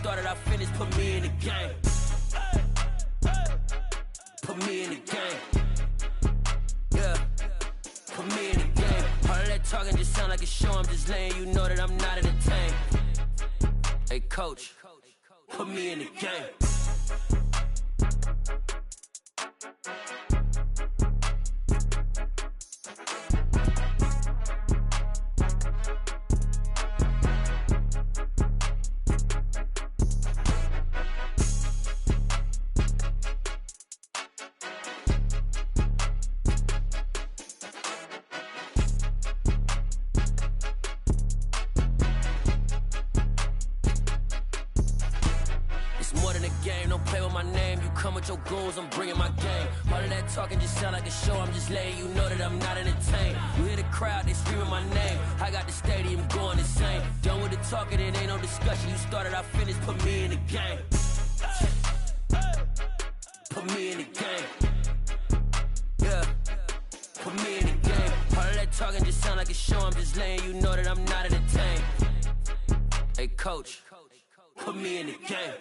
started, I finished, put me in the game. Put me in the game. Yeah. Put me in the game. All of that talking just sound like a show. I'm just letting you know that I'm not entertained. Hey, coach, put me in the game. Your goons, I'm bringing my game. All of that talking just sound like a show. I'm just letting you know that I'm not entertained. You hear the crowd, they screaming my name. I got the stadium going insane. Done with the talking, it ain't no discussion. You started, I finished, put me in the game. Put me in the game. Yeah. Put me in the game. All of that talking just sound like a show. I'm just letting you know that I'm not entertained. Hey, coach, put me in the game.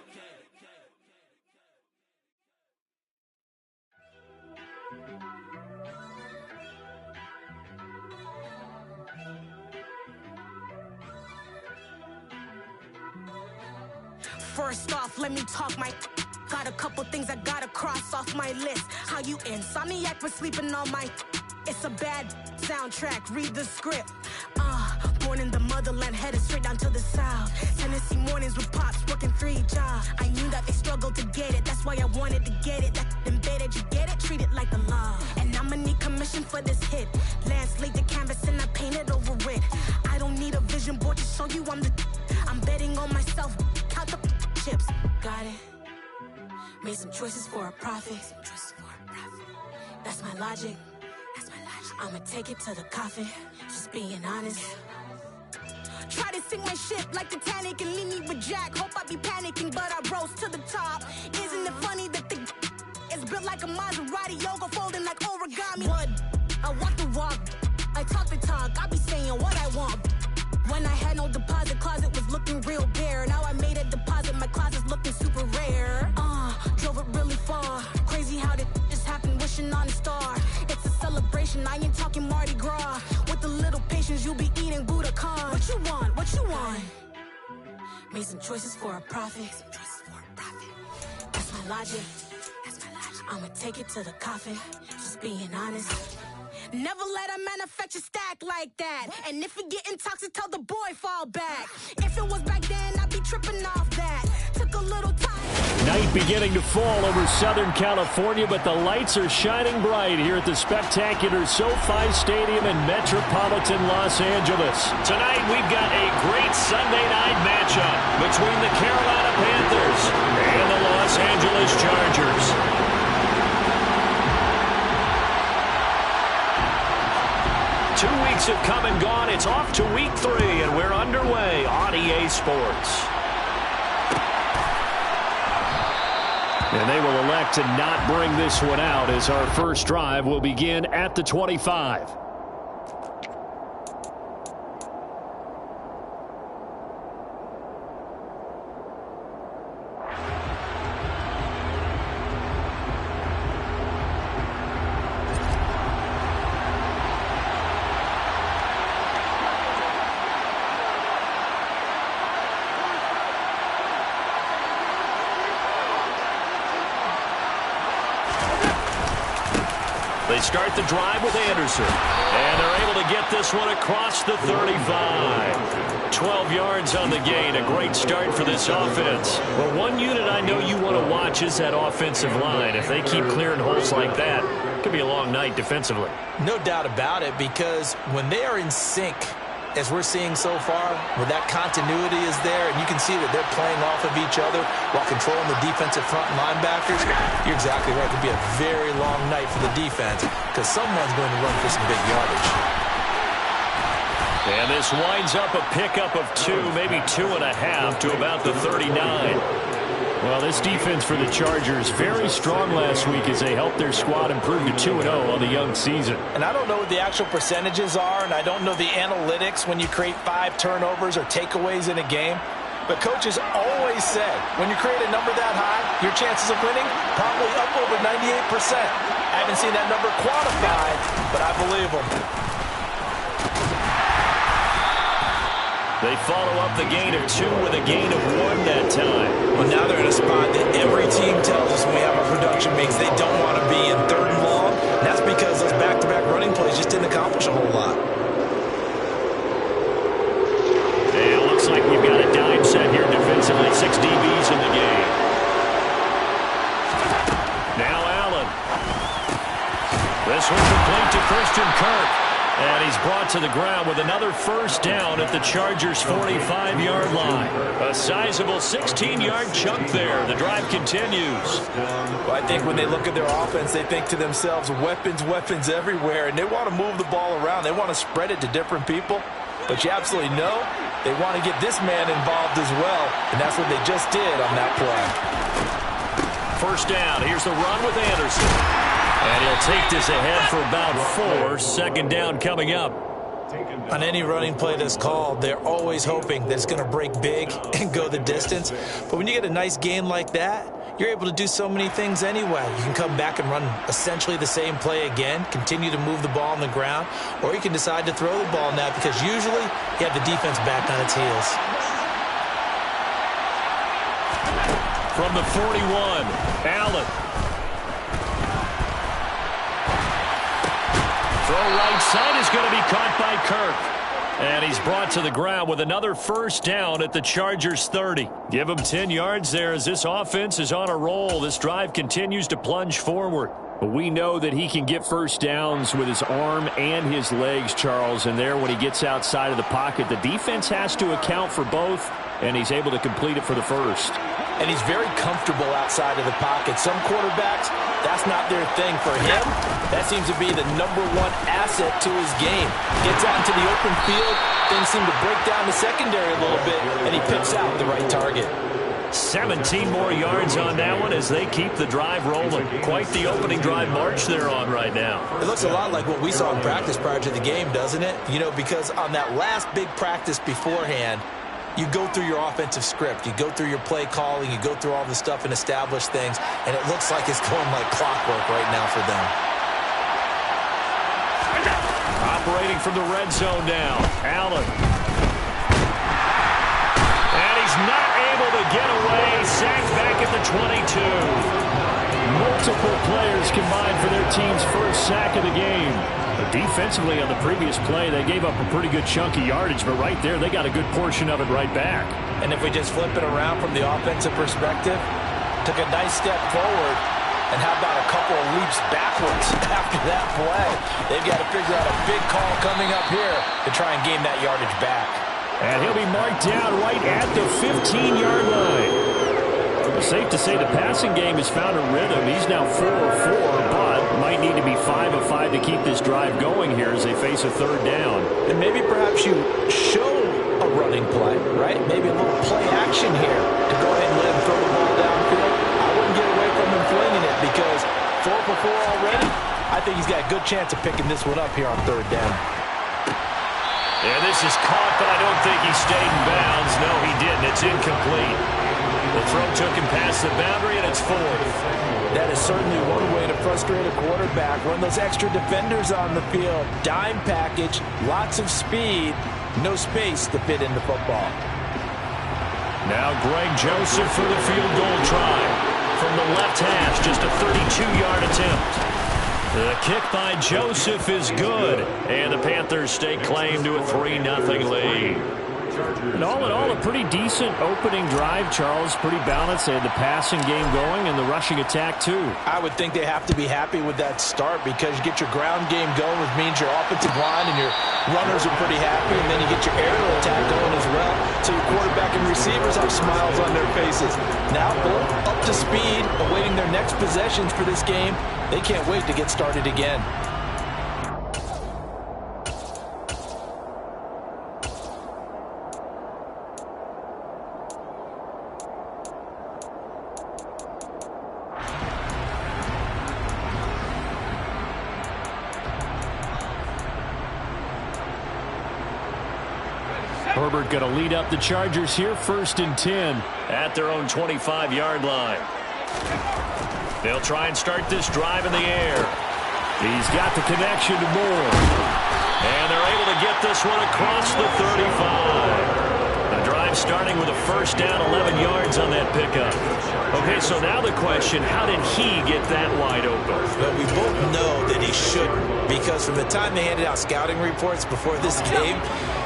First off, let me talk my... Got a couple things I gotta cross off my list. How you insomniac for sleeping on my... It's a bad soundtrack, read the script. Born in the motherland, headed straight down to the south. Tennessee mornings with pops, working 3 jobs. I knew that they struggled to get it, that's why I wanted to get it. That embedded, you get it, treat it like a law. And I'ma need commission for this hit. Lance laid the canvas and I painted over it. I don't need a vision board to show you I'm the... I'm betting on myself, count the chips. Got it. Made some choices for a profit. That's my logic. I'ma take it to the coffin, just being honest. Try to sink my ship like Titanic and leave me with Jack. Hope I be panicking, but I rose to the top. Isn't it funny that the is built like a Maserati, yoga folding like origami? What? I walk the walk, I talk the talk, I be saying what I want. When I had no deposit, closet was looking real bare. Now I made a deposit, my closet's looking super rare. Drove it really far. Crazy how did just happen, wishing on a star. It's a celebration, I ain't talking Mardi Gras. With a little patience, you'll be eating Budokan. What you want? What you want? Made some choices for a profit. That's my logic. I'ma take it to the coffin, just being honest. Never let a manufacture stack like that. And if you getting toxic, tell the boy fall back. If it was back then, I'd be tripping off that. Took a little time. Night beginning to fall over Southern California, but the lights are shining bright here at the spectacular SoFi Stadium in metropolitan Los Angeles. Tonight, we've got a great Sunday night matchup between the Carolina Panthers and the Los Angeles Chargers. 2 weeks have come and gone. It's off to week 3, and we're underway on EA Sports. And they will elect to not bring this one out as our first drive will begin at the 25. They start the drive with Anderson, and they're able to get this one across the 35. 12 yards on the gain, a great start for this offense. Well, one unit I know you want to watch is that offensive line. If they keep clearing holes like that, it could be a long night defensively. No doubt about it, because when they are in sync, as we're seeing so far, where that continuity is there, and you can see that they're playing off of each other while controlling the defensive front linebackers, you're exactly right. It could be a very long night for the defense because someone's going to run for some big yardage. And this winds up a pickup of 2, maybe 2.5 to about the 39. Well, this defense for the Chargers, very strong last week as they helped their squad improve to 2-0 on the young season. And I don't know what the actual percentages are, and I don't know the analytics when you create 5 turnovers or takeaways in a game. But coaches always always say, when you create a number that high, your chances of winning probably up over 98%. I haven't seen that number quantified, but I believe them. They follow up the gain of 2 with a gain of 1 that time. Well, now they're in a spot that every team tells us when we have our production meetings they don't want to be in, 3rd and long. And that's because those back-to-back running plays just didn't accomplish a whole lot. And it looks like we've got a dime set here defensively. 6 DBs in the game. Now Allen. This one complete to Christian Kirk. And he's brought to the ground with another first down at the Chargers' 45-yard line. A sizable 16-yard chunk there. The drive continues. Well, I think when they look at their offense, they think to themselves, weapons, weapons everywhere. And they want to move the ball around. They want to spread it to different people. But you absolutely know they want to get this man involved as well. And that's what they just did on that play. First down. Here's the run with Anderson. And he'll take this ahead for about 4. Second down coming up. On any running play that's called, they're always hoping that it's going to break big and go the distance. But when you get a nice gain like that, you're able to do so many things anyway. You can come back and run essentially the same play again, continue to move the ball on the ground, or you can decide to throw the ball now because usually you have the defense back on its heels. From the 41, Allen. Throw right side is going to be caught by Kirk. And he's brought to the ground with another first down at the Chargers' 30. Give him 10 yards there as this offense is on a roll. This drive continues to plunge forward. But we know that he can get first downs with his arm and his legs, Charles. And there, when he gets outside of the pocket, the defense has to account for both, and he's able to complete it for the first. And he's very comfortable outside of the pocket. Some quarterbacks, that's not their thing. For him, that seems to be the #1 asset to his game. Gets out into the open field, things seem to break down the secondary a little bit, and he picks out the right target. 17 more yards on that one as they keep the drive rolling. Quite the opening drive march they're on right now. It looks a lot like what we saw in practice prior to the game, doesn't it? You know, because on that last big practice beforehand, you go through your offensive script. You go through your play calling. You go through all the stuff and establish things. And it looks like it's going like clockwork right now for them. Operating from the red zone now. Allen. And he's not able to get away. Sacked back at the 22. Multiple players combined for their team's first sack of the game. But defensively on the previous play, they gave up a pretty good chunk of yardage, but right there, they got a good portion of it right back. And if we just flip it around from the offensive perspective, took a nice step forward, and how about a couple of leaps backwards after that play? They've got to figure out a big call coming up here to try and gain that yardage back. And he'll be marked down right at the 15-yard line. It's safe to say the passing game has found a rhythm. He's now 4 of 4, but might need to be 5 of 5 to keep this drive going here as they face a third down. And maybe perhaps you show a running play, right? Maybe a little play action here to go ahead and let him throw the ball downfield. I wouldn't get away from him flinging it because 4 for 4 already. I think he's got a good chance of picking this one up here on third down. Yeah, this is caught, but I don't think he stayed in bounds. No, he didn't. It's incomplete. The throw took him past the boundary, and it's 4th. That is certainly one way to frustrate a quarterback. Run those extra defenders on the field. Dime package, lots of speed, no space to fit into football. Now Greg Joseph for the field goal try. From the left hash, just a 32-yard attempt. The kick by Joseph is good, and the Panthers stake claim to a 3-0 lead. And all in all, a pretty decent opening drive, Charles. Pretty balanced. They had the passing game going and the rushing attack, too. I would think they have to be happy with that start because you get your ground game going, which means your offensive line and your runners are pretty happy, and then you get your aerial attack going as well. So your quarterback and receivers have smiles on their faces. Now both up to speed, awaiting their next possessions for this game. They can't wait to get started again. Herbert going to lead up the Chargers here, 1st and 10 at their own 25-yard line. They'll try and start this drive in the air. He's got the connection to Moore. And they're able to get this one across the 35. The drive starting with a 1st down, 11 yards on that pickup. Okay, so now the question, how did he get that wide open? Well, we both know that he shouldn't, because from the time they handed out scouting reports before this game,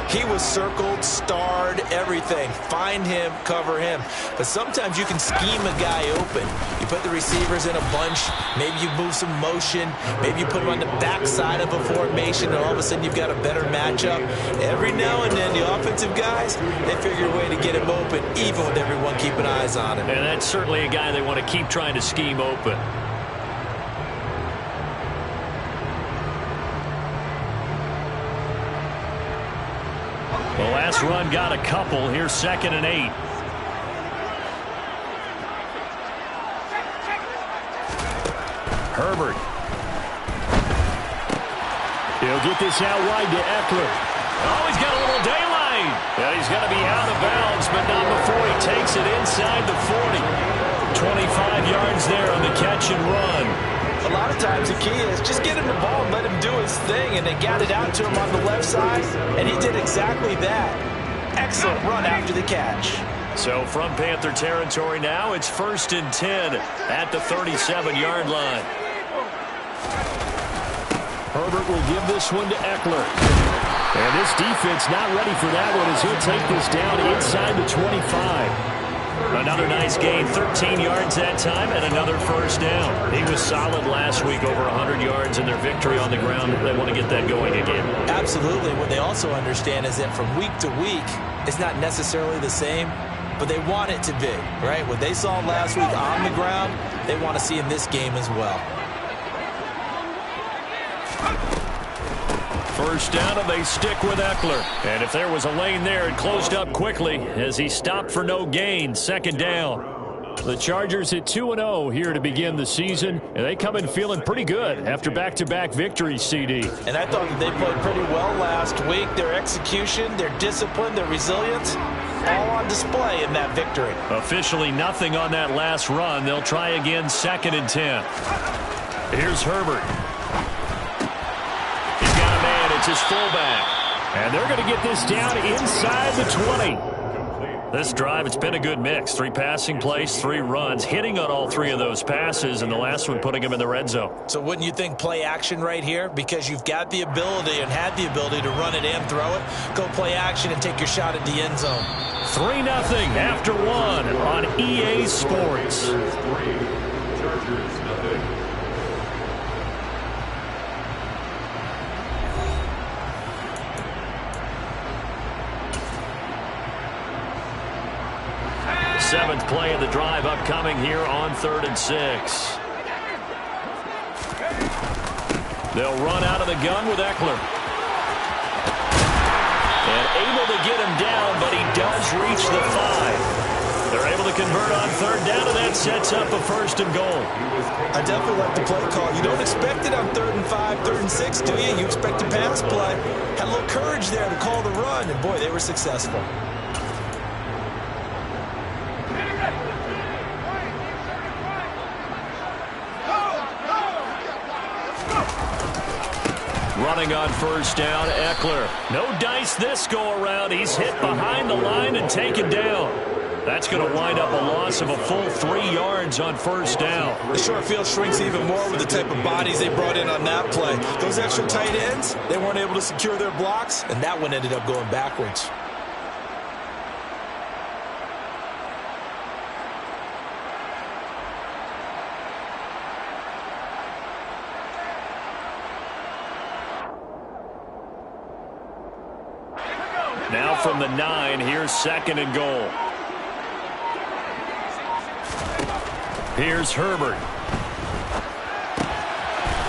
he was circled, starred, everything. Find him, cover him. But sometimes you can scheme a guy open. You put the receivers in a bunch. Maybe you move some motion. Maybe you put him on the backside of a formation, and all of a sudden you've got a better matchup. Every now and then, the offensive guys, they figure a way to get him open, even with everyone keeping eyes on him. And that's certainly a guy they want to keep trying to scheme open. The last run got a couple. Here's 2nd and 8. Herbert. He'll get this out wide to Eckler. Oh, he's got a little daylight. Yeah, he's going to be out of bounds, but not before he takes it inside the 40. 25 yards there on the catch and run. A lot of times the key is just get him the ball and let him do his thing, and they got it out to him on the left side, and he did exactly that. Excellent run after the catch. So from Panther territory now, it's 1st and 10 at the 37-yard line. Herbert will give this one to Eckler. And this defense not ready for that one as he'll take this down inside the 25. Another nice gain, 13 yards that time, and another 1st down. He was solid last week, over 100 yards in their victory on the ground. They want to get that going again. Absolutely. What they also understand is that from week to week, it's not necessarily the same, but they want it to be, right? What they saw last week on the ground, they want to see in this game as well. 1st down, and they stick with Eckler. And if there was a lane there, it closed up quickly as he stopped for no gain. 2nd down. The Chargers at 2-0 here to begin the season, and they come in feeling pretty good after back-to-back victories, CD. And I thought that they played pretty well last week. Their execution, their discipline, their resilience, all on display in that victory. Officially nothing on that last run. They'll try again, 2nd and 10. Here's Herbert. It's his fullback. And they're going to get this down inside the 20. This drive, it's been a good mix. 3 passing plays, 3 runs, hitting on all 3 of those passes, and the last one putting him in the red zone. So wouldn't you think play action right here? Because you've got the ability and had the ability to run it and throw it. Go play action and take your shot at the end zone. 3-0 after 1 on EA Sports. Seventh play of the drive upcoming here on 3rd and 6. They'll run out of the gun with Eckler. And able to get him down, but he does reach the 5. They're able to convert on 3rd down, and that sets up a 1st and goal. I definitely like the play call. You don't expect it on 3rd and 5, 3rd and 6, do you? You expect a pass play. Had a little courage there to call the run, and boy, they were successful. Running on 1st down, Eckler. No dice this go-around. He's hit behind the line and taken down. That's going to wind up a loss of a full 3 yards on 1st down. The short field shrinks even more with the type of bodies they brought in on that play. Those extra tight ends, they weren't able to secure their blocks, and that one ended up going backwards. Now from the 9, here's 2nd and goal. Here's Herbert.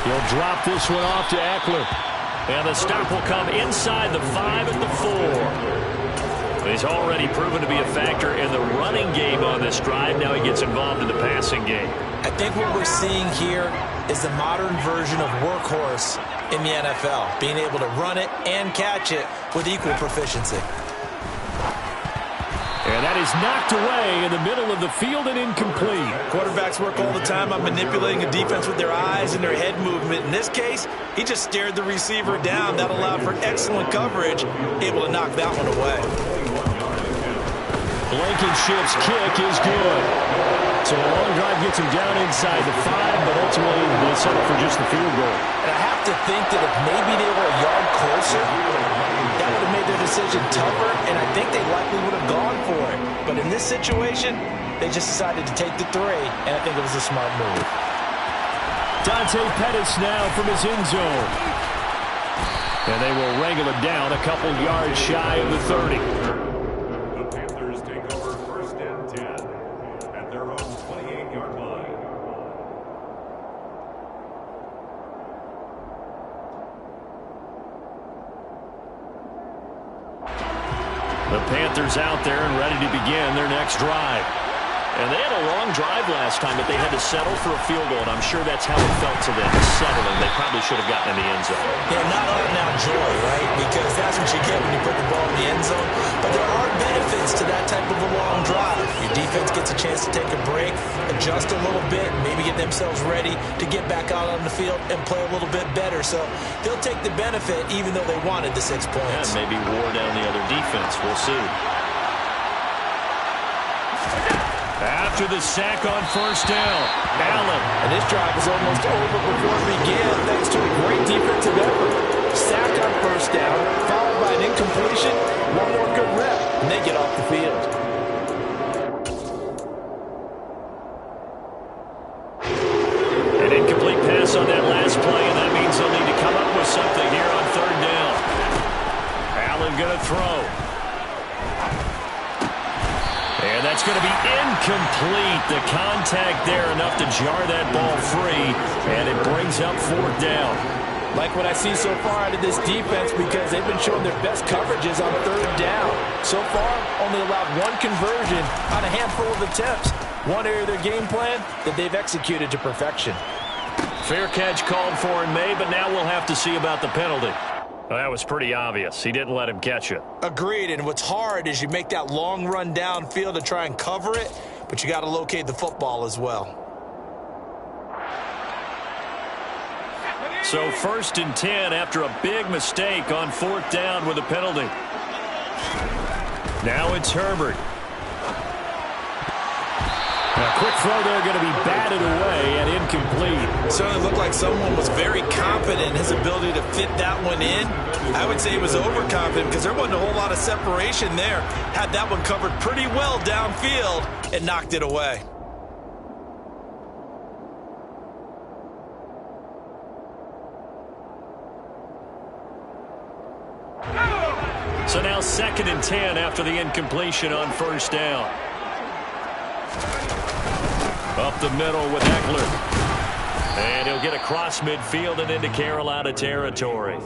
He'll drop this one off to Eckler. And the stop will come inside the 5 at the 4. He's already proven to be a factor in the running game on this drive. Now he gets involved in the passing game. I think what we're seeing here is the modern version of workhorse in the NFL, being able to run it and catch it with equal proficiency. is knocked away in the middle of the field and incomplete. Quarterbacks work all the time on manipulating a defense with their eyes and their head movement. In this case, he just stared the receiver down. That allowed for excellent coverage, able to knock that one away. Blankenship's kick is good. So a long drive gets him down inside the 5, but ultimately they settle for just the field goal. And I have to think that if maybe they were a yard closer, that would have made their decision tougher, and I think they likely would have gone for it. But in this situation, they just decided to take the 3, and I think it was a smart move. Dante Pettis now from his end zone. And they will wrangle it down a couple yards shy of the 30. The Panthers take over 1st and 10 at their own 28-yard line. The Panthers out there and ready to begin their next drive. And they had a long drive last time, but they had to settle for a field goal, and I'm sure that's how it felt to them, settling. They probably should have gotten in the end zone. Yeah, not art now joy, right? Because that's what you get when you put the ball in the end zone. But there are benefits to that type of a long drive. Your defense gets a chance to take a break, adjust a little bit, maybe get themselves ready to get back out on the field and play a little bit better. So they'll take the benefit even though they wanted the 6 points. Yeah, maybe wore down the other defense. We'll see. After the sack on 1st down, Allen. And this drive was almost over before it began thanks to a great defensive effort. Sack on 1st down, followed by an incompletion, one more good rep, and they get off the field. An incomplete pass on that last play, and that means they'll need to come up with something here on 3rd down. Allen going to throw. And that's going to be incomplete. The contact there enough to jar that ball free, and it brings up 4th down. Like what I see so far out of this defense because they've been showing their best coverages on 3rd down. So far, only allowed 1 conversion on a handful of attempts. One area of their game plan that they've executed to perfection. Fair catch called for and made, but now we'll have to see about the penalty. Well, that was pretty obvious. He didn't let him catch it. Agreed, and what's hard is you make that long run downfield to try and cover it, but you got to locate the football as well. So 1st and 10 after a big mistake on 4th down with a penalty. Now it's Herbert. A quick throw there going to be batted away and incomplete. It certainly looked like someone was very confident in his ability to fit that one in. I would say he was overconfident because there wasn't a whole lot of separation there. Had that one covered pretty well downfield and knocked it away. So now 2nd and 10 after the incompletion on 1st down. Up the middle with Eckler. And he'll get across midfield and into Carolina territory.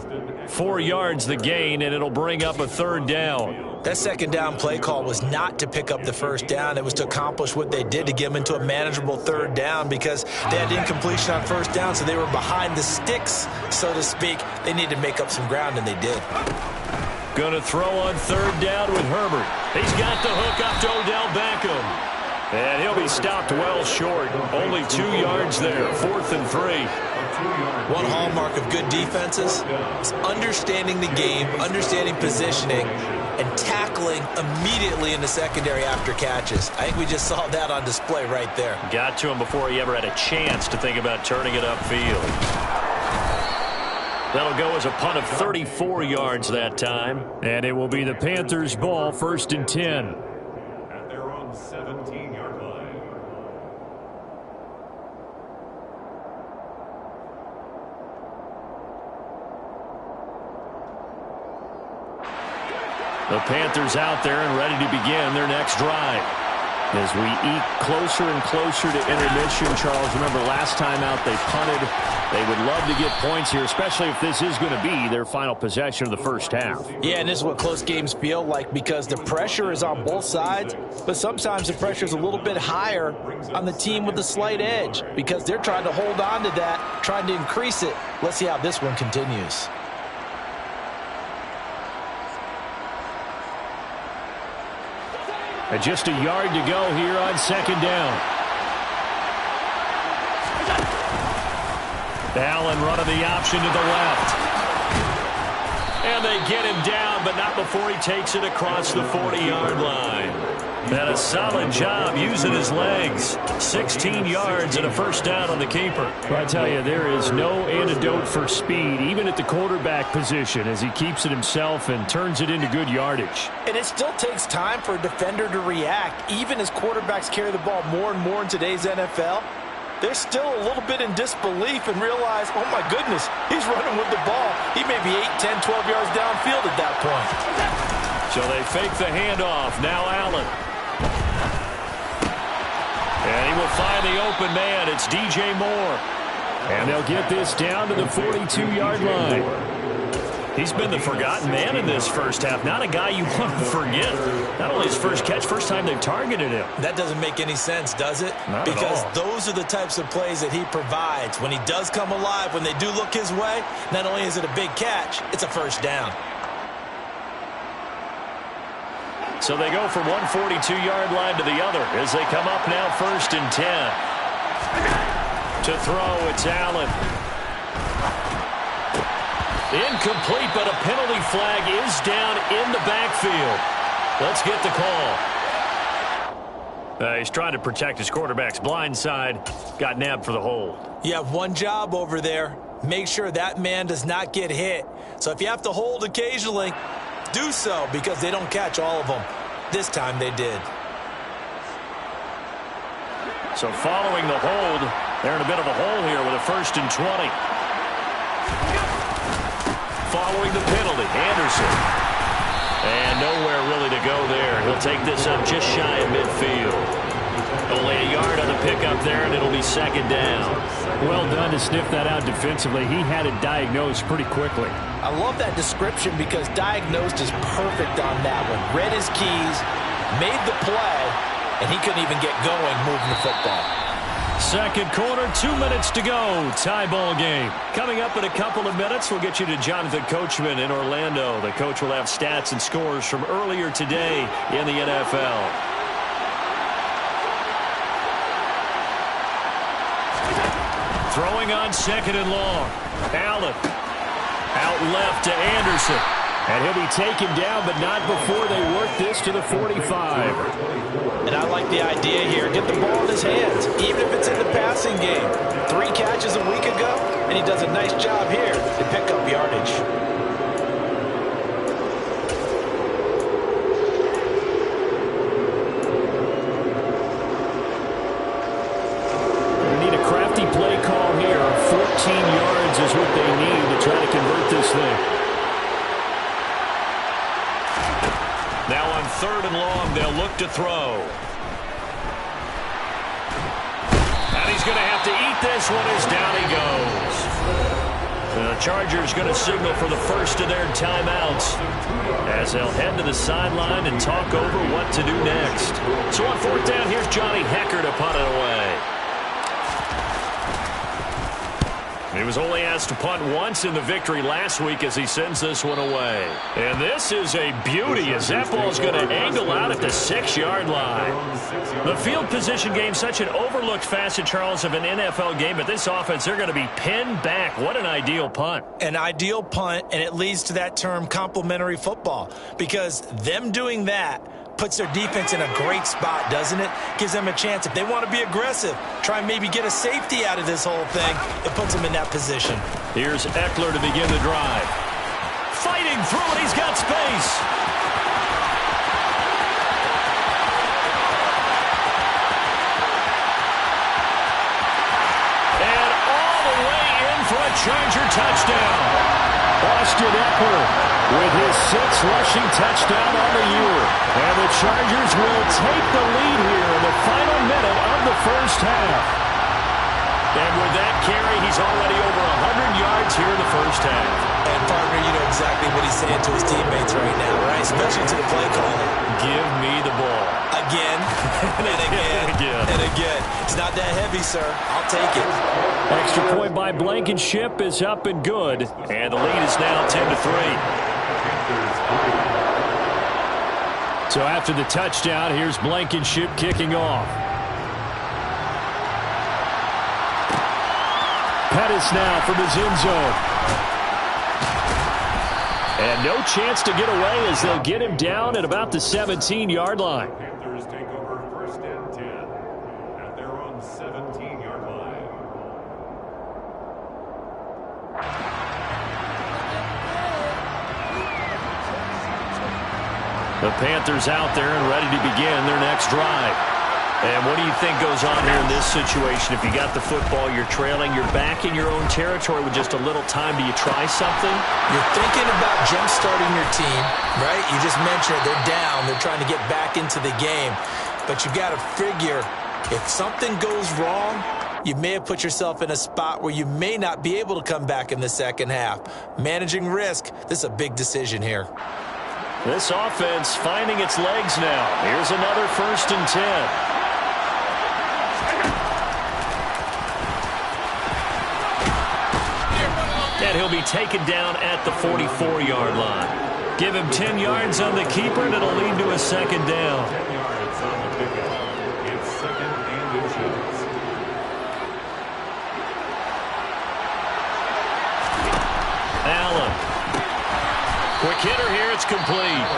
4 yards the gain, and it'll bring up a 3rd down. That 2nd down play call was not to pick up the 1st down. It was to accomplish what they did to get them into a manageable 3rd down because they had incompletion on 1st down, so they were behind the sticks, so to speak. They needed to make up some ground, and they did. Going to throw on 3rd down with Herbert. He's got the hook up to Odell Beckham. And he'll be stopped well short. Only 2 yards there. 4th and 3. One hallmark of good defenses is understanding the game, understanding positioning, and tackling immediately in the secondary after catches. I think we just saw that on display right there. Got to him before he ever had a chance to think about turning it upfield. That'll go as a punt of 34 yards that time. And it will be the Panthers' ball, 1st and 10. At their own 17-yard line. The Panthers out there and ready to begin their next drive. As we eke closer and closer to intermission, Charles, remember last time out they punted. They would love to get points here, especially if this is going to be their final possession of the 1st half. Yeah, and this is what close games feel like because the pressure is on both sides, but sometimes the pressure is a little bit higher on the team with the slight edge because they're trying to hold on to that, trying to increase it. Let's see how this one continues. And just a yard to go here on second down. Allen running the option to the left. And they get him down, but not before he takes it across the 40-yard line. And a solid job using his legs. 16 yards and a first down on the keeper. Well, I tell you, there is no antidote for speed, even at the quarterback position, as he keeps it himself and turns it into good yardage. And it still takes time for a defender to react. Even as quarterbacks carry the ball more and more in today's NFL, they're still a little bit in disbelief and realize, oh my goodness, he's running with the ball. He may be 8, 10, 12 yards downfield at that point. So they fake the handoff. Now Allen. And he will find the open man. It's DJ Moore. And they'll get this down to the 42-yard line. He's been the forgotten man in this first half. Not a guy you want to forget. Not only his first catch, first time they've targeted him. That doesn't make any sense, does it? Not because at all. Those are the types of plays that he provides. When he does come alive, when they do look his way, not only is it a big catch, it's a first down. So they go from one 42-yard line to the other as they come up now 1st and 10. To throw, it's Allen. Incomplete, but a penalty flag is down in the backfield. Let's get the call. He's trying to protect his quarterback's blind side. Got nabbed for the hold. You have one job over there. Make sure that man does not get hit. So if you have to hold occasionally, do so, because they don't catch all of them. This time they did. So following the hold, they're in a bit of a hole here with a 1st and 20. Following the penalty, Anderson. And nowhere really to go there. He'll take this up just shy of midfield. Only a yard on the pickup there, and it'll be 2nd down. Well done to sniff that out defensively. He had it diagnosed pretty quickly. I love that description because diagnosed is perfect on that one. Read his keys, made the play, and he couldn't even get going moving the football. Second quarter, 2 minutes to go. Tie ball game. Coming up in a couple of minutes, we'll get you to Jonathan Coachman in Orlando. The coach will have stats and scores from earlier today in the NFL. Throwing on 2nd and long. Allen. Out left to Anderson. And he'll be taken down, but not before they work this to the 45. And I like the idea here. Get the ball in his hands, even if it's in the passing game. 3 catches a week ago, and he does a nice job here to pick up yardage. They need a crafty play call here. 14 yards is what they need to try to convert this thing. Now on 3rd and long, they'll look to throw. And he's going to have to eat this one as down he goes. The Chargers going to signal for the first of their timeouts as they'll head to the sideline and talk over what to do next. So on 4th down, here's Johnny Hecker to punt it away. He was only asked to punt once in the victory last week as he sends this one away. And this is a beauty as that ball is going to angle out at the 6-yard line. The field position game, such an overlooked facet, Charles, of an NFL game, but this offense, they're going to be pinned back. What an ideal punt. An ideal punt, and it leads to that term complementary football, because them doing that puts their defense in a great spot, doesn't it? Gives them a chance. If they want to be aggressive, try and maybe get a safety out of this whole thing, it puts them in that position. Here's Eckler to begin the drive. Fighting through it, he's got space. And all the way in for a Charger touchdown. Austin Eckler with his 6th rushing touchdown on the year. And the Chargers will take the lead here in the final minute of the first half. And with that carry, he's already over 100 yards here in the first half. And, partner, you know exactly what he's saying to his teammates right now, right? Especially to the play caller. Give me the ball. Again, and again, and again. It's not that heavy, sir. I'll take it. Extra point by Blankenship is up and good. And the lead is now 10-3. So after the touchdown, here's Blankenship kicking off. Pettis now from his end zone. And no chance to get away as they'll get him down at about the 17-yard line. Panthers take over first and 10 at their own 17-yard line. The Panthers out there and ready to begin their next drive. And what do you think goes on here in this situation? If you got the football, you're trailing, you're back in your own territory with just a little time. Do you try something? You're thinking about jump-starting your team, right? You just mentioned it. They're down. They're trying to get back into the game. But you've got to figure if something goes wrong, you may have put yourself in a spot where you may not be able to come back in the second half. Managing risk, this is a big decision here. This offense finding its legs now. Here's another 1st and 10. And he'll be taken down at the 44-yard line. Give him 10 yards on the keeper, and it'll lead to a second down. 10 yards on the pickup. It's second and inches. Allen. Quick hitter here. It's complete.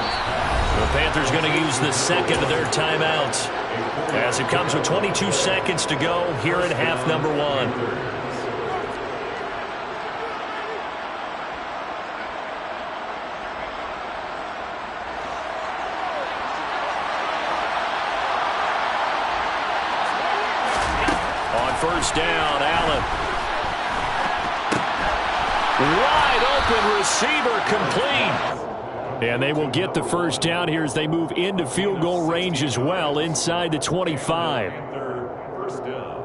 The Panthers going to use the second of their timeouts as it comes with 22 seconds to go here in half number 1. First down, Allen. Wide open receiver complete. And they will get the first down here as they move into field goal range as well inside the 25. First down.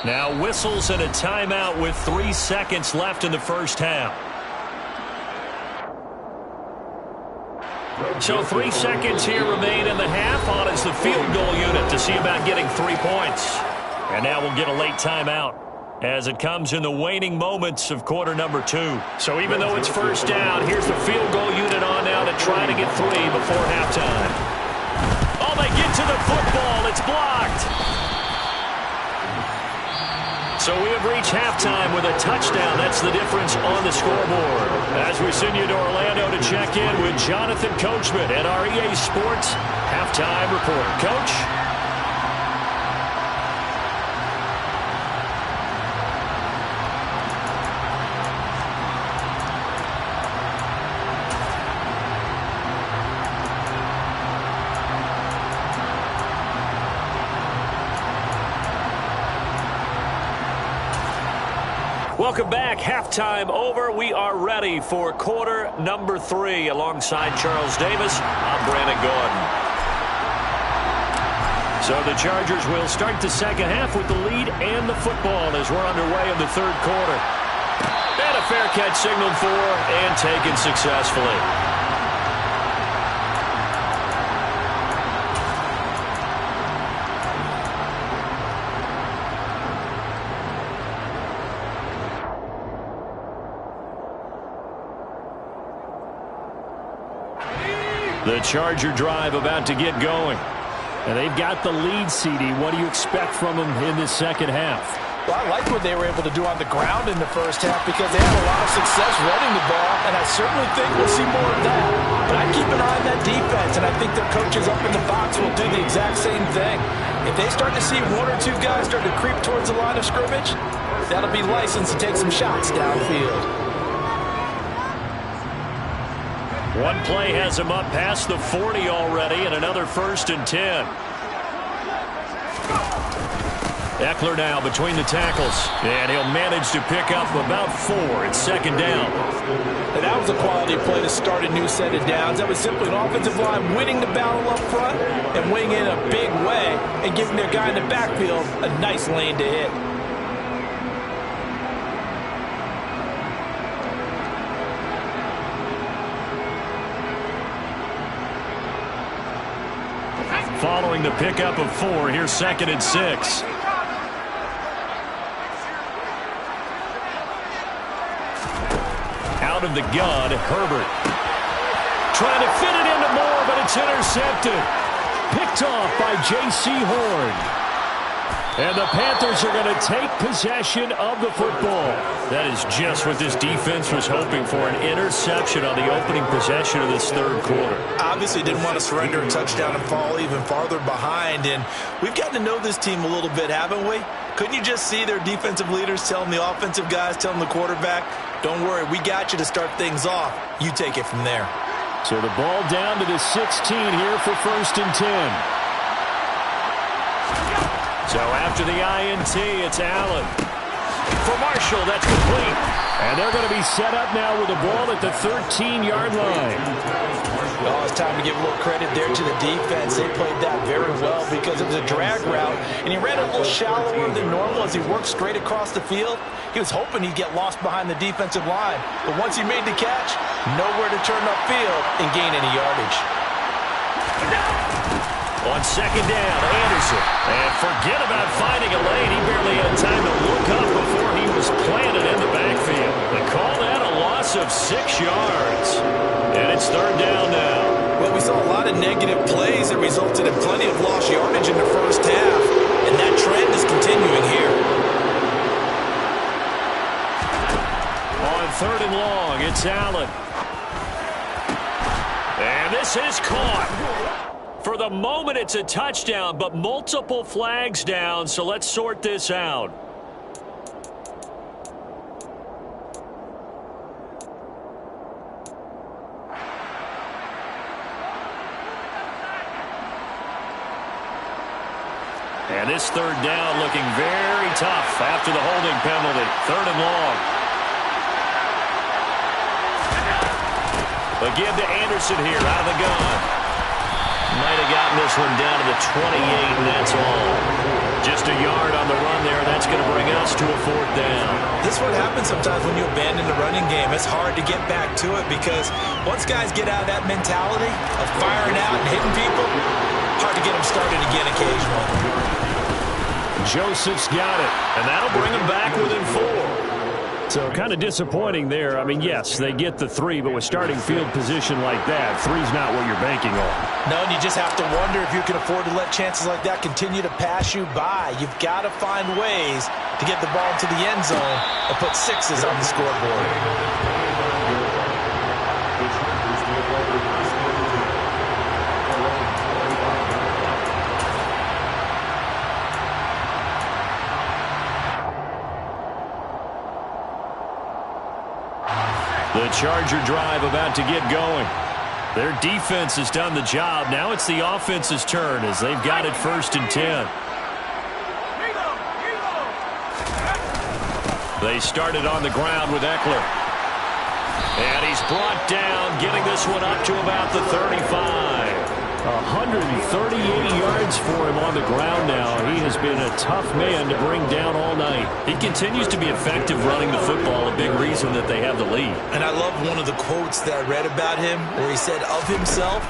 Now whistles and a timeout with 3 seconds left in the first half. So 3 seconds here remain in the half. On is the field goal unit to see about getting 3 points. And now we'll get a late timeout as it comes in the waning moments of quarter number 2. So even though it's first down, here's the field goal unit on now to try to get 3 before halftime. Oh, they get to the football. It's blocked. So we have reached halftime with a touchdown. That's the difference on the scoreboard. As we send you to Orlando to check in with Jonathan Coachman and our EA Sports halftime report. Coach? Welcome back. Halftime over. We are ready for quarter number 3. Alongside Charles Davis, I'm Brandon Gordon. So the Chargers will start the second half with the lead and the football as we're underway in the third quarter. And a fair catch signaled for and taken successfully. The Charger drive about to get going. And they've got the lead, CD. What do you expect from them in this second half? Well, I like what they were able to do on the ground in the first half because they had a lot of success running the ball, and I certainly think we'll see more of that. But I keep an eye on that defense, and I think their coaches up in the box will do the exact same thing. If they start to see 1 or 2 guys start to creep towards the line of scrimmage, that'll be license to take some shots downfield. One play has him up past the 40 already, and another 1st and 10. Eckler now between the tackles, and he'll manage to pick up about 4. It's second down. And that was a quality play to start a new set of downs. That was simply an offensive line winning the battle up front and winning it in a big way and giving their guy in the backfield a nice lane to hit. Following the pickup of 4, here's 2nd and 6. out of the gun. Herbert trying to fit it into Moore, but it's intercepted. Picked off by J.C. Horn. And the Panthers are going to take possession of the football. That is just what this defense was hoping for, an interception on the opening possession of this third quarter. Obviously didn't want to surrender a touchdown and fall even farther behind. And we've gotten to know this team a little bit, haven't we? Couldn't you just see their defensive leaders telling the offensive guys, telling the quarterback, don't worry, we got you to start things off. You take it from there. So the ball down to the 16 here for 1st and 10. So after the INT, it's Allen. For Marshall, that's complete. And they're going to be set up now with the ball at the 13-yard line. Well, it's time to give a little credit there to the defense. They played that very well because it was a drag route, and he ran a little shallower than normal as he worked straight across the field. He was hoping he'd get lost behind the defensive line, but once he made the catch, nowhere to turn upfield and gain any yardage. On 2nd down, Anderson. And forget about finding a lane. He barely had time to look up before he was planted in the backfield. They call that a loss of 6 yards. And it's 3rd down now. Well, we saw a lot of negative plays that resulted in plenty of lost yardage in the first half. And that trend is continuing here. On 3rd and long, it's Allen. And this is caught. For the moment, it's a touchdown, but multiple flags down, so let's sort this out. And this 3rd down looking very tough after the holding penalty. 3rd and long. Again to Anderson here out of the gun. Might have gotten this one down to the 28, and that's all. Just a yard on the run there. That's going to bring us to a 4th down. This is what happens sometimes when you abandon the running game. It's hard to get back to it because once guys get out of that mentality of firing out and hitting people, hard to get them started again occasionally. Joseph's got it, and that'll bring them back within 4. So kind of disappointing there. I mean, yes, they get the 3, but with starting field position like that, 3's not what you're banking on. No, and you just have to wonder if you can afford to let chances like that continue to pass you by. You've got to find ways to get the ball into the end zone and put 6s on the scoreboard. The Charger drive about to get going. Their defense has done the job. Now it's the offense's turn as they've got it 1st and 10. They started on the ground with Eckler. And he's brought down, getting this one up to about the 35. 138 yards for him on the ground now. He has been a tough man to bring down all night. He continues to be effective running the football, a big reason that they have the lead. And I love one of the quotes that I read about him where he said of himself,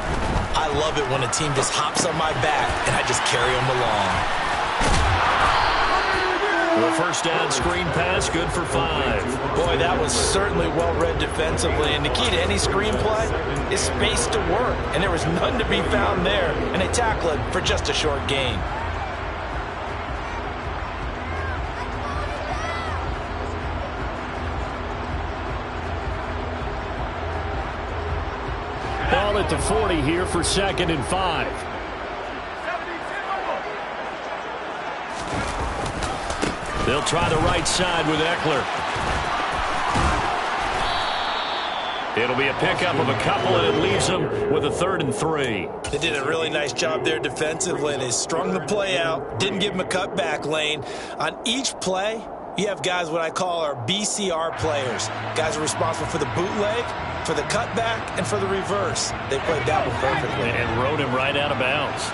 I love it when a team just hops on my back and I just carry them along. The 1st down screen pass, good for 5. Boy, that was certainly well-read defensively. And the key to any screenplay is space to work. And there was none to be found there. And they tackle it for just a short gain. Ball at the 40 here for 2nd and 5. They'll try the right side with Eckler. It'll be a pickup of a couple, and it leaves them with a 3rd and 3. They did a really nice job there defensively. They strung the play out, didn't give them a cutback lane. On each play, you have guys what I call our BCR players. Guys are responsible for the bootleg, for the cutback, and for the reverse. They played that one perfectly. And rode him right out of bounds.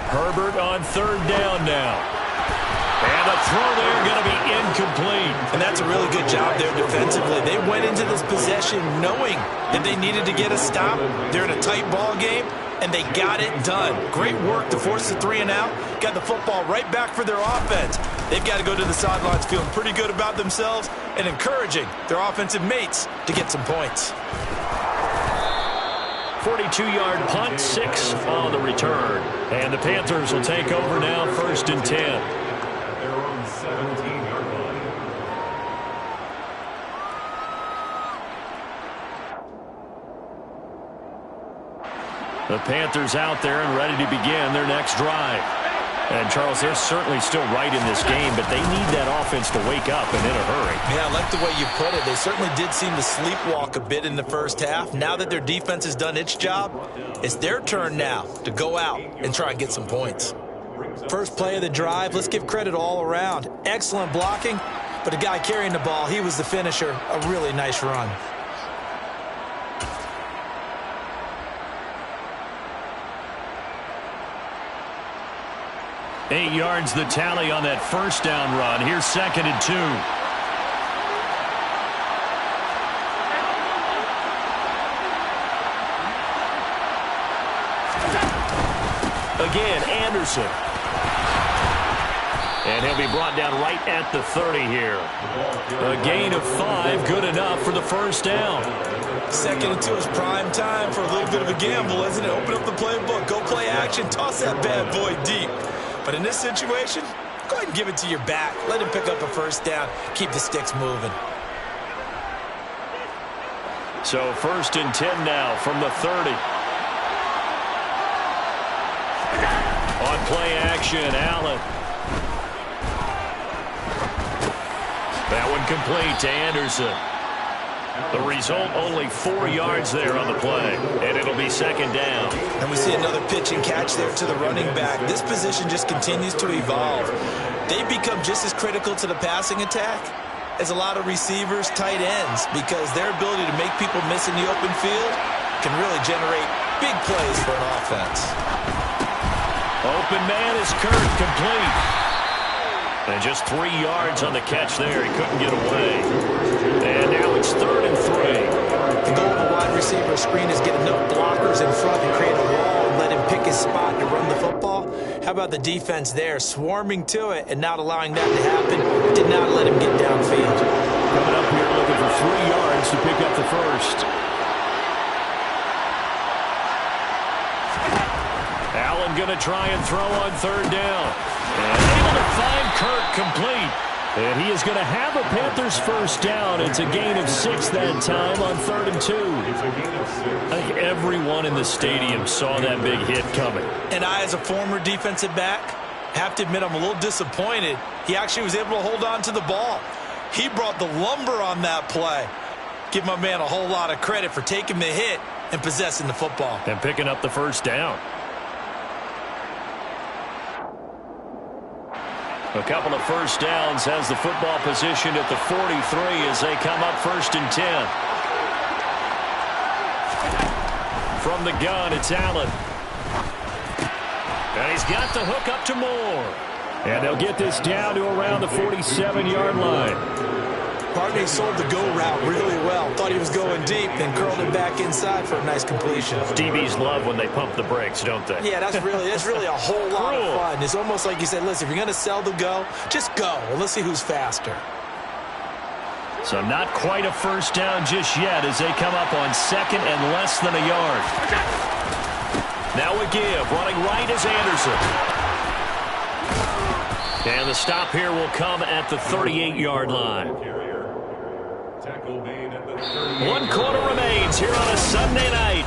Herbert on 3rd down now. And a throw there going to be incomplete. And that's a really good job there defensively. They went into this possession knowing that they needed to get a stop. They're in a tight ball game, and they got it done. Great work to force the 3 and out, got the football right back for their offense. They've got to go to the sidelines feeling pretty good about themselves and encouraging their offensive mates to get some points. 42-yard punt, 6 on the return. And the Panthers will take over now, 1st and 10. At their own 17-yard line. The Panthers out there and ready to begin their next drive. And, Charles, they're certainly still right in this game, but they need that offense to wake up and in a hurry. Yeah, I like the way you put it. They certainly did seem to sleepwalk a bit in the first half. Now that their defense has done its job, it's their turn now to go out and try and get some points. First play of the drive, let's give credit all around. Excellent blocking, but the guy carrying the ball, he was the finisher. A really nice run. Eight yards the tally on that first down run. Here's 2nd and 2. Again, Anderson. And he'll be brought down right at the 30 here. A gain of 5, good enough for the first down. 2nd and 2 is prime time for a little bit of a gamble, isn't it? Open up the playbook, go play action, toss that bad boy deep. But in this situation, go ahead and give it to your back. Let him pick up a first down. Keep the sticks moving. So 1st and 10 now from the 30. On play action, Allen. That one complete to Anderson. The result, only 4 yards there on the play, and it'll be 2nd down. And we see another pitch and catch there to the running back. This position just continues to evolve. They've become just as critical to the passing attack as a lot of receivers, tight ends, because their ability to make people miss in the open field can really generate big plays for an offense. Open man is Kirk, complete. And just 3 yards on the catch there. He couldn't get away. And now it's 3rd and 3. The goal of a wide receiver screen is get enough blockers in front and create a wall and let him pick his spot to run the football. How about the defense there, swarming to it and not allowing that to happen? Did not let him get downfield. Coming up here looking for 3 yards to pick up the first. Allen going to try and throw on 3rd down. And able to find Kirk complete. And he is going to have a Panthers first down. It's a gain of 6 that time on 3rd and 2. I think everyone in the stadium saw that big hit coming. And I, as a former defensive back, have to admit I'm a little disappointed. He actually was able to hold on to the ball. He brought the lumber on that play. Give my man a whole lot of credit for taking the hit and possessing the football. And picking up the first down. A couple of first downs, has the football positioned at the 43 as they come up 1st and 10. From the gun, it's Allen. And he's got the hook up to Moore. And they'll get this down to around the 47-yard line. Barney sold the go route really well. Thought he was going deep, then curled it back inside for a nice completion. DBs love when they pump the brakes, don't they? Yeah, that's really a whole lot of fun. It's almost like you said, listen, if you're going to sell the go, just go. And let's see who's faster. So not quite a first down just yet as they come up on 2nd and less than a yard. Now a give. Running right is Anderson. And the stop here will come at the 38-yard line. 1 quarter remains here on a Sunday night.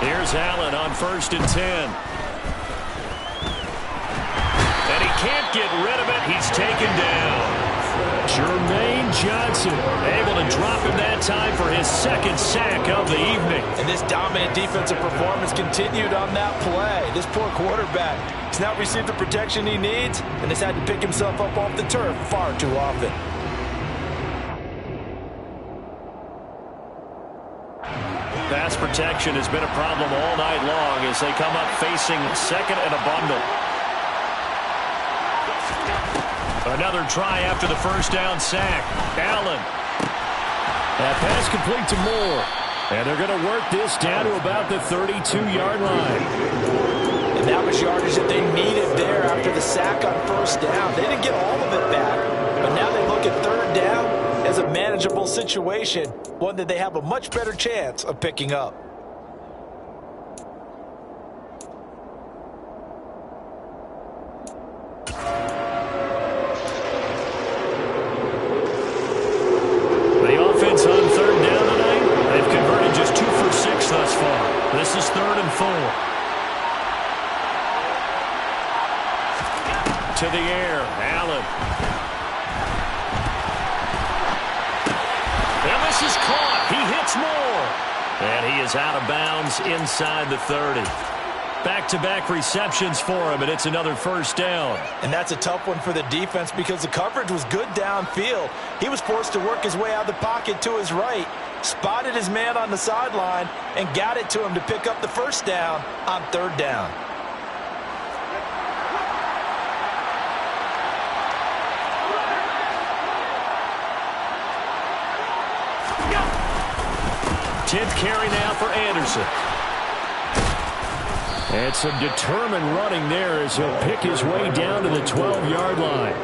Here's Allen on 1st and 10. And he can't get rid of it. He's taken down. Jermaine Johnson able to drop him that time for his second sack of the evening. And this dominant defensive performance continued on that play. This poor quarterback has now received the protection he needs and has had to pick himself up off the turf far too often. Pass protection has been a problem all night long as they come up facing second and a bundle. Another try after the first down sack. Allen. That pass complete to Moore. And they're going to work this down to about the 32-yard line. And that was yardage that they needed there after the sack on first down. They didn't get all of it back, but now they look at third down as a manageable situation, one that they have a much better chance of picking up. This is 3rd and 4. To the air, Allen. And this is caught. He hits Moore. And he is out of bounds inside the 30. Back-to-back receptions for him, and it's another first down. And that's a tough one for the defense because the coverage was good downfield. He was forced to work his way out of the pocket to his right, spotted his man on the sideline, and got it to him to pick up the first down on third down. Tenth carry now for Anderson. And some determined running there as he'll pick his way down to the 12-yard line.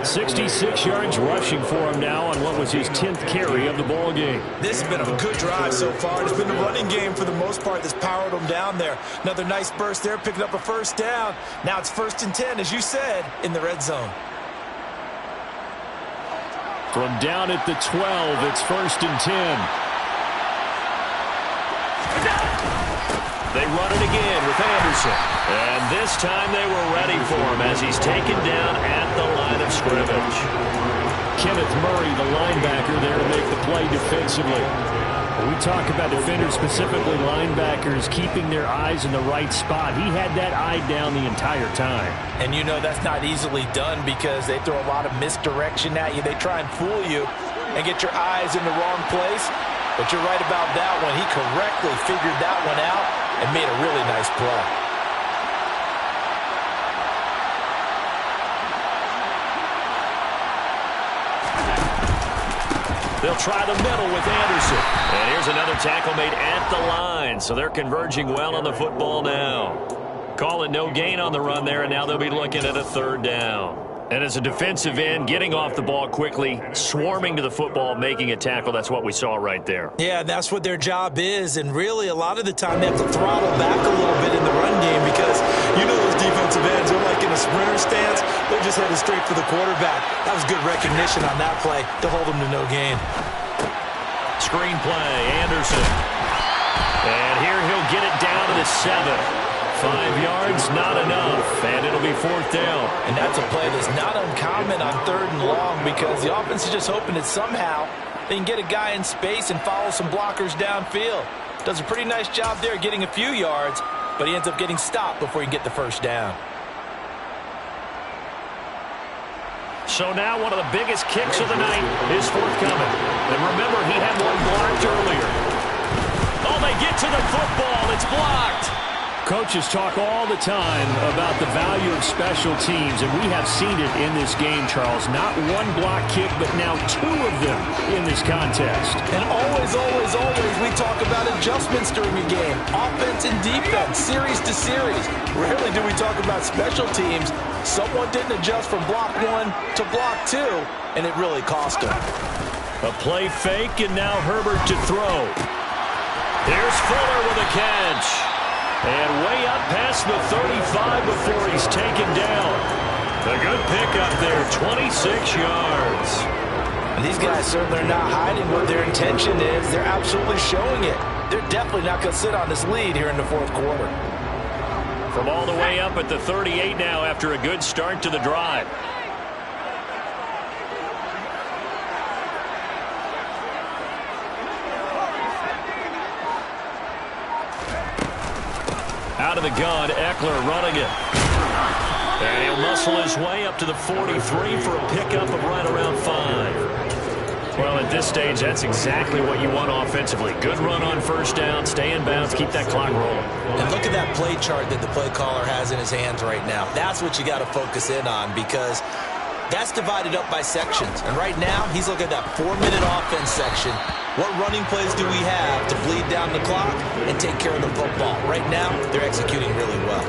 66 yards rushing for him now on what was his 10th carry of the ball game. This has been a good drive so far. It's been the running game for the most part that's powered him down there. Another nice burst there, picking up a first down. Now it's 1st and 10, as you said, in the red zone. From down at the 12, it's 1st and 10. They run it again with Anderson. And this time they were ready for him as he's taken down at the line of scrimmage. Kenneth Murray, the linebacker, there to make the play defensively. We talk about defenders, specifically linebackers, keeping their eyes in the right spot. He had that eye down the entire time. And you know that's not easily done because they throw a lot of misdirection at you. They try and fool you and get your eyes in the wrong place. But you're right about that one. He correctly figured that one out and made a really nice play. They'll try the middle with Anderson. And here's another tackle made at the line. So they're converging well on the football now. Call it no gain on the run there, and now they'll be looking at a 3rd down. And as a defensive end, getting off the ball quickly, swarming to the football, making a tackle, that's what we saw right there. Yeah, that's what their job is. And really, a lot of the time, they have to throttle back a little bit in the run game because you know those defensive ends are like in a sprinter stance. They're just headed straight for the quarterback. That was good recognition on that play to hold them to no gain. Screen play, Anderson. And here he'll get it down to the 7. 5 yards, not enough, and it'll be 4th down. And that's a play that's not uncommon on 3rd and long because the offense is just hoping that somehow they can get a guy in space and follow some blockers downfield. Does a pretty nice job there getting a few yards, but he ends up getting stopped before he can get the first down. So now one of the biggest kicks of the night is forthcoming. And remember, he had one blocked earlier. Oh, they get to the football. It's blocked. Coaches talk all the time about the value of special teams, and we have seen it in this game, Charles. Not one block kick, but now 2 of them in this contest. And always, always, always we talk about adjustments during a game. Offense and defense, series to series. Rarely do we talk about special teams. Someone didn't adjust from block 1 to block 2, and it really cost him. A play fake, and now Herbert to throw. Here's Fuller with a catch. And way up past the 35 before he's taken down. A good pickup there, 26 yards. And these guys certainly are not hiding what their intention is. They're absolutely showing it. They're definitely not going to sit on this lead here in the 4th quarter. From all the way up at the 38 now after a good start to the drive. Out of the gun, Eckler running it. And he'll muscle his way up to the 43 for a pickup of right around 5. Well, at this stage, that's exactly what you want offensively. Good run on first down, stay in bounds, keep that clock rolling. And look at that play chart that the play caller has in his hands right now. That's what you got to focus in on, because that's divided up by sections. And right now, he's looking at that 4-minute offense section. What running plays do we have to bleed down the clock and take care of the football? Right now, they're executing really well.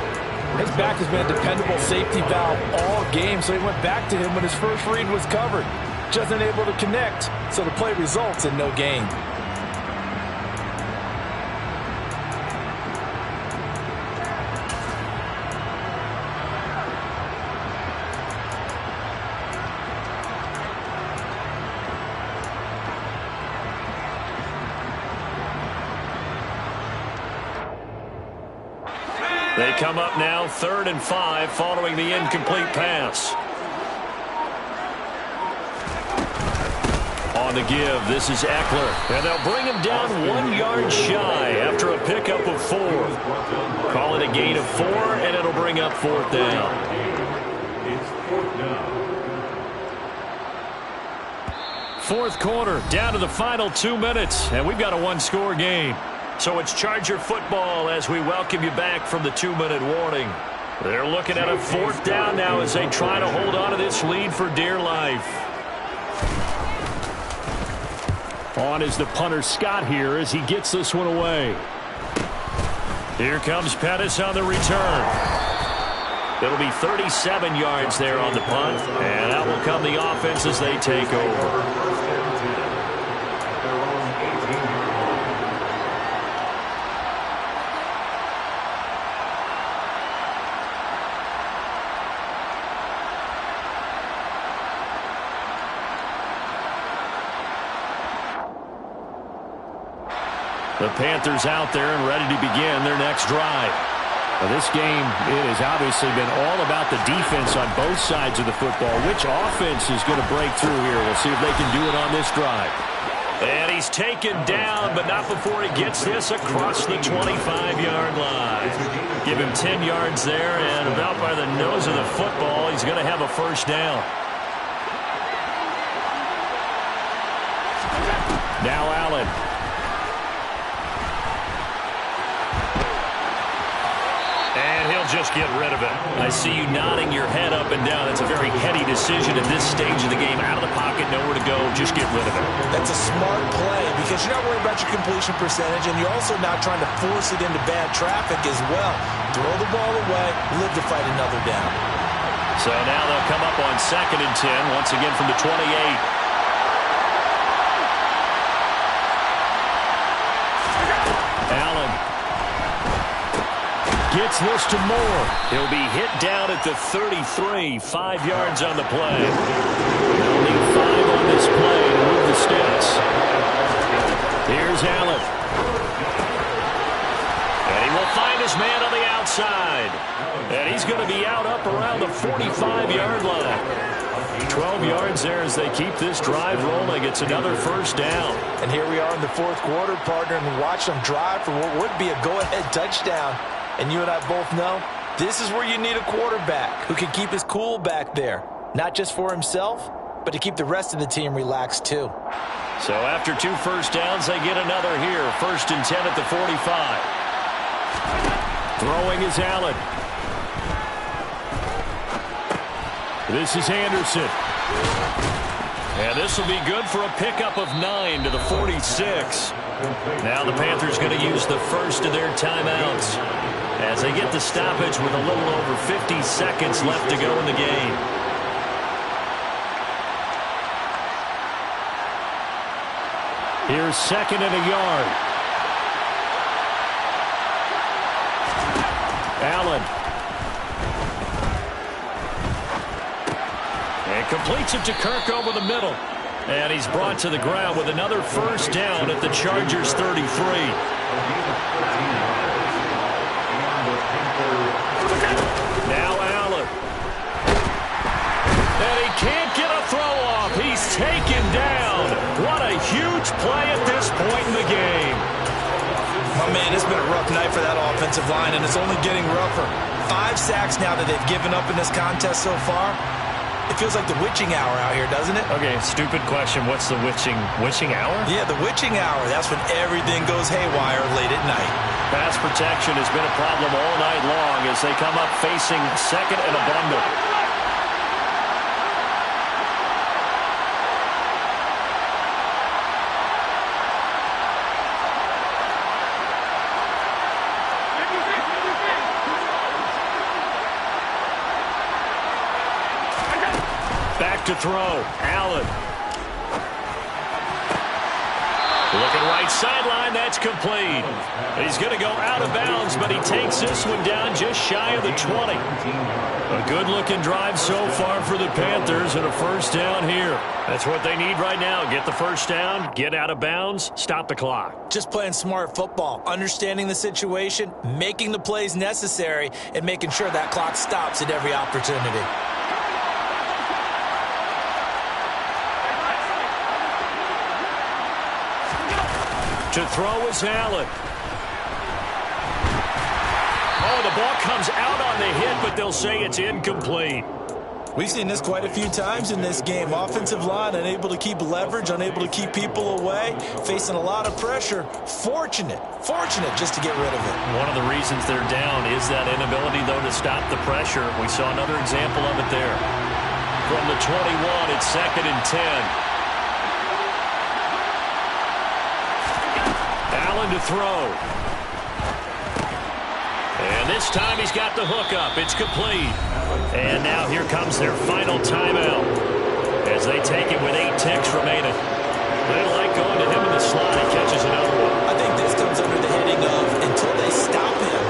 His back has been a dependable safety valve all game, so he went back to him when his first read was covered. Just unable to connect, so the play results in no gain. They come up now 3rd and 5 following the incomplete pass. On the give, this is Eckler. And they'll bring him down 1 yard shy after a pickup of 4. Call it a gain of 4, and it'll bring up 4th down. It's 4th down. 4th quarter, down to the final 2 minutes, and we've got a 1-score game. So it's Charger football as we welcome you back from the 2-minute warning. They're looking at a 4th down now as they try to hold on to this lead for dear life. On is the punter Scott here as he gets this one away. Here comes Pettis on the return. It'll be 37 yards there on the punt, and out will come the offense as they take over. The Panthers out there and ready to begin their next drive. Well, this game, it has obviously been all about the defense on both sides of the football. Which offense is going to break through here? We'll see if they can do it on this drive. And he's taken down, but not before he gets this across the 25-yard line. Give him 10 yards there, and about by the nose of the football, he's going to have a first down. Now Allen. Just get rid of it. I see you nodding your head up and down. It's a very heady decision at this stage of the game. Out of the pocket, nowhere to go. Just get rid of it. That's a smart play because you're not worried about your completion percentage, and you're also not trying to force it into bad traffic as well. Throw the ball away, live to fight another down. So now they'll come up on 2nd and 10, once again from the 28. Gets this to Moore. He'll be hit down at the 33, 5 yards on the play. They'll need 5 on this play to move the sticks. Here's Allen. And he will find his man on the outside. And he's going to be out up around the 45-yard line. 12 yards there as they keep this drive rolling. It's another first down. And here we are in the 4th quarter, partner, and we watch them drive for what would be a go-ahead touchdown. And you and I both know this is where you need a quarterback who can keep his cool back there. Not just for himself, but to keep the rest of the team relaxed too. So after 2 first downs, they get another here. 1st and 10 at the 45. Throwing is Allen. This is Anderson. And this will be good for a pickup of 9 to the 46. Now the Panthers going to use the first of their timeouts as they get the stoppage with a little over 50 seconds left to go in the game. Here's 2nd and a yard. Allen. And completes it to Kirk over the middle. And he's brought to the ground with another first down at the Chargers 33. Now Allen. And he can't get a throw off. He's taken down. What a huge play at this point in the game. My man, it's been a rough night for that offensive line, and it's only getting rougher. 5 sacks now that they've given up in this contest so far. It feels like the witching hour out here, doesn't it? Okay, stupid question. What's the witching hour? Yeah, the witching hour. That's when everything goes haywire late at night. Pass protection has been a problem all night long as they come up facing second and a bundle. Back to throw. Allen. Looking right sideline. That's complete. He's going to go out of bounds, but he takes this one down just shy of the 20. A good-looking drive so far for the Panthers and a first down here. That's what they need right now. Get the first down, get out of bounds, stop the clock. Just playing smart football, understanding the situation, making the plays necessary, and making sure that clock stops at every opportunity. To throw is Allen. Oh, the ball comes out on the hit, but they'll say it's incomplete. We've seen this quite a few times in this game. Offensive line unable to keep leverage, unable to keep people away, facing a lot of pressure. Fortunate just to get rid of it. One of the reasons they're down is that inability, though, to stop the pressure. We saw another example of it there. From the 21, it's 2nd and 10. Allen to throw. And this time he's got the hook up. It's complete. And now here comes their final timeout as they take it with 8 ticks remaining. They like going to him in the slot. He catches another one. I think this comes under the heading of until they stop him,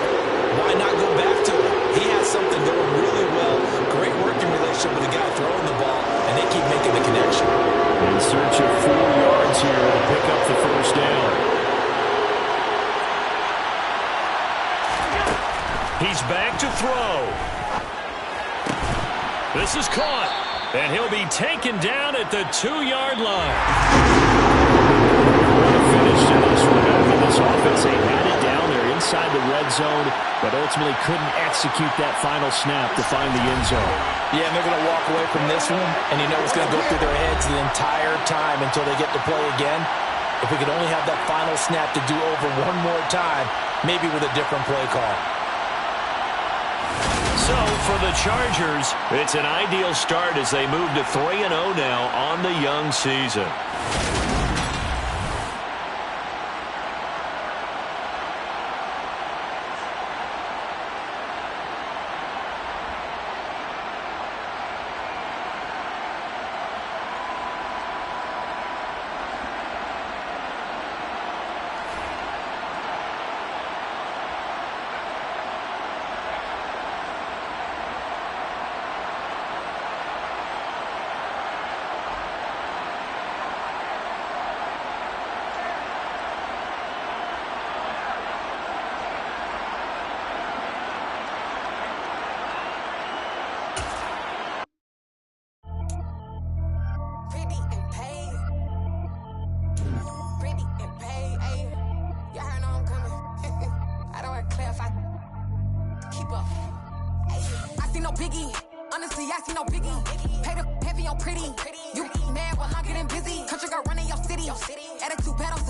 why not go back to him? He has something going really well. Great working relationship with the guy throwing the ball, and they keep making the connection. In search of 4 yards here to pick up the first down. He's back to throw. This is caught, and he'll be taken down at the 2-yard line. What a finish to this one. For this offense, they had it down there inside the red zone, but ultimately couldn't execute that final snap to find the end zone. Yeah, and they're going to walk away from this one, and you know it's going to go through their heads the entire time until they get to play again. If we could only have that final snap to do over one more time, maybe with a different play call. So, for the Chargers, it's an ideal start as they move to 3-0 now on the young season. Honestly, I see no biggie. Pay the heavy on pretty. You mad while I'm getting busy. Country girl running your city. Attitude bad on